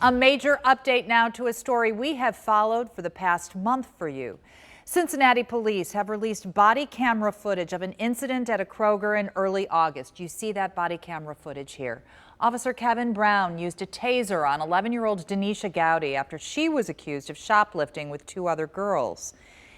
A major update now to a story we have followed for the past month for you. Cincinnati police have released body camera footage of an incident at a Kroger in early August. You see that body camera footage here. Officer Kevin Brown used a taser on 11-year-old Denisha Gowdy after she was accused of shoplifting with two other girls.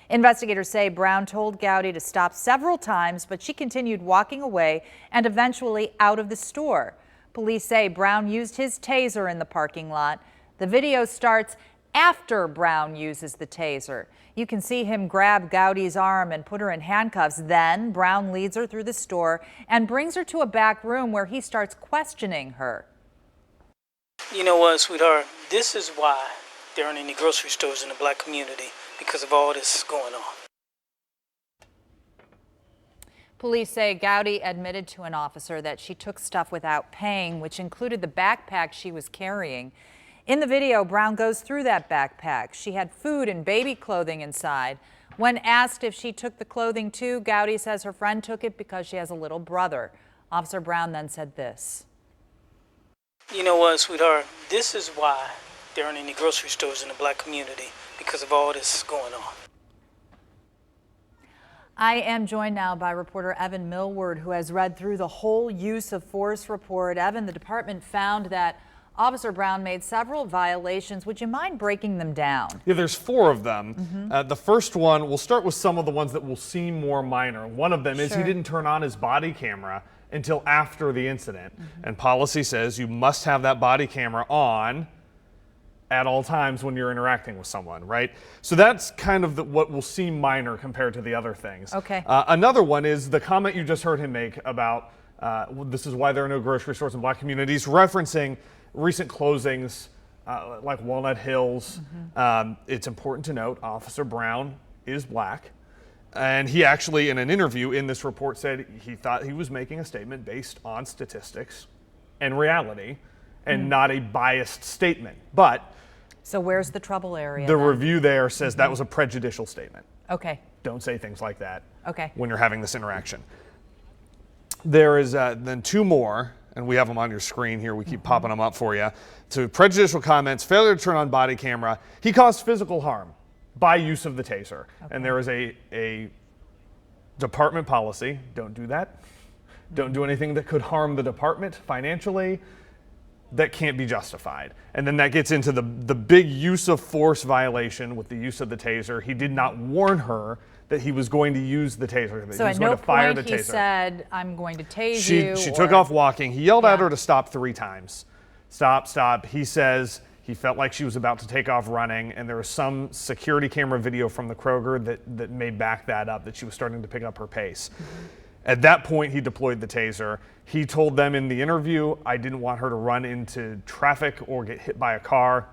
Investigators say Brown told Gowdy to stop several times, but she continued walking away and eventually out of the store. Police say Brown used his taser in the parking lot. The video starts after Brown uses the taser. You can see him grab Gowdy's arm and put her in handcuffs. Then Brown leads her through the store and brings her to a back room where he starts questioning her. You know what, sweetheart? This is why there aren't any grocery stores in the black community, because of all this going on. Police say Gowdy admitted to an officer that she took stuff without paying, which included the backpack she was carrying. In the video, Brown goes through that backpack. She had food and baby clothing inside. When asked if she took the clothing too, Gowdy says her friend took it because she has a little brother. Officer Brown then said this. You know what, sweetheart? This is why there aren't any grocery stores in the black community, because of all this going on. I am joined now by reporter Evan Millward, who has read through the whole use of force report. Evan, the department found that Officer Brown made several violations. Would you mind breaking them down? Yeah, there's 4 of them. The first one, we'll start with some of the ones that will seem more minor. One of them is he didn't turn on his body camera until after the incident. And policy says you must have that body camera on at all times when you're interacting with someone, right? So that's kind of what will seem minor compared to the other things. Okay. Another one is the comment you just heard him make about this is why there are no grocery stores in black communities, referencing recent closings like Walnut Hills. It's important to note Officer Brown is black. And he actually, in an interview in this report, said he thought he was making a statement based on statistics and reality and not a biased statement. But so where's the trouble area? The review there says that was a prejudicial statement. Okay. Don't say things like that when you're having this interaction. There is then 2 more, and we have them on your screen here. We keep popping them up for you. So prejudicial comments, failure to turn on body camera. He caused physical harm by use of the taser. And there is a department policy. Don't do that. Don't do anything that could harm the department financially. That can't be justified. And then that gets into the big use of force violation with the use of the taser. He did not warn her that he was going to use the taser. That so he was at going no to fire point the taser. He said, I'm going to tase you. She took off walking. He yelled at her to stop 3 times. Stop, stop. He says he felt like she was about to take off running, and there was some security camera video from the Kroger that may back that up, that she was starting to pick up her pace. At that point, he deployed the taser. He told them in the interview, I didn't want her to run into traffic or get hit by a car.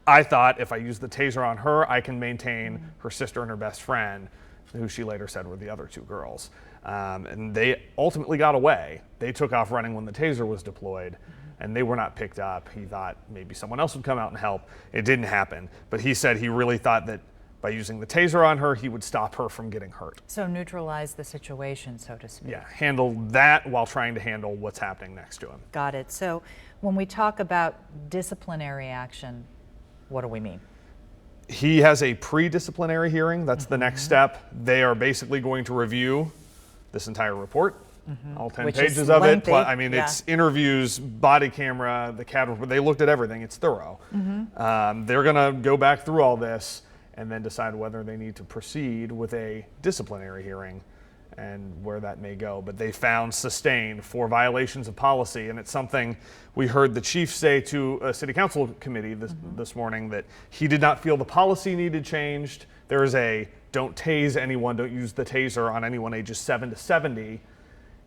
I thought if I use the taser on her, I can maintain her sister and her best friend, who she later said were the other 2 girls. And they ultimately got away. They took off running when the taser was deployed, and they were not picked up. He thought maybe someone else would come out and help. It didn't happen. But he said he really thought that by using the taser on her, he would stop her from getting hurt. So neutralize the situation, so to speak. Yeah, handle that while trying to handle what's happening next to him. Got it. So when we talk about disciplinary action, what do we mean? He has a pre-disciplinary hearing. That's the next step. They are basically going to review this entire report, all 10 pages of it. I mean, it's interviews, body camera, the CAD report. They looked at everything. It's thorough. They're going to go back through all this and then decide whether they need to proceed with a disciplinary hearing and where that may go. But they found sustained 4 violations of policy, and it's something we heard the chief say to a city council committee this morning, that he did not feel the policy needed changed. There is a don't tase anyone, don't use the taser on anyone ages 7 to 70.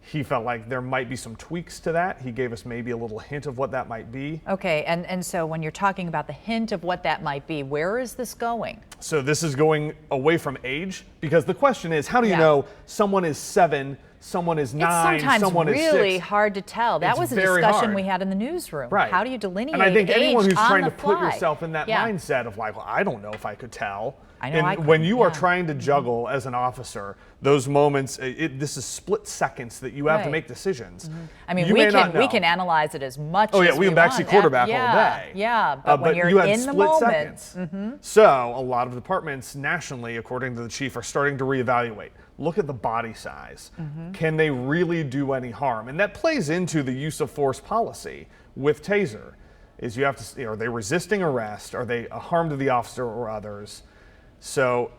He felt like there might be some tweaks to that. He gave us maybe a little hint of what that might be. Okay, and so when you're talking about the hint of what that might be, where is this going? So this is going away from age, because the question is, how do you know someone is 7 someone is 9, sometimes someone is 6. really hard to tell. That It's was a very discussion hard. we had in the newsroom. Right. How do you delineate And I think age anyone who's on trying the to put fly? yourself in that Yeah. mindset of like, well, I don't know if I could tell. I know and I when couldn't, you are yeah. trying to juggle as an officer, those moments, this is split seconds that you have to Right. make decisions. I mean, You we may not we know. can analyze it as much Oh yeah, as we can backseat want. quarterback yeah, all day. Yeah, but when you're you had in the split moment. seconds. So a lot of departments nationally, according to the chief, are starting to reevaluate. Look at the body size. Can they really do any harm? And that plays into the use of force policy with Taser. Is you have to see, are they resisting arrest? Are they a harm to the officer or others? So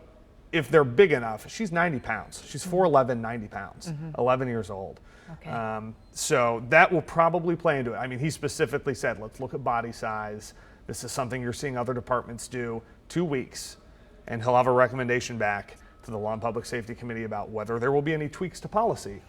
if they're big enough, she's 90 pounds. She's 4'11", 90 pounds, 11 years old. Okay. So that will probably play into it. I mean, he specifically said, let's look at body size. This is something you're seeing other departments do. 2 weeks, and he'll have a recommendation back to the Law and Public Safety Committee about whether there will be any tweaks to policy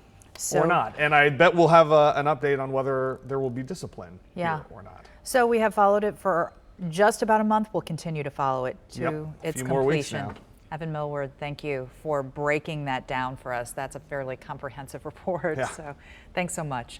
or not. And I bet we'll have an update on whether there will be discipline Yeah. here or not. So we have followed it for just about a month. We'll continue to follow it to Yep. its Few more weeks completion. now. Evan Millward, thank you for breaking that down for us. That's a fairly comprehensive report. Yeah. So thanks so much.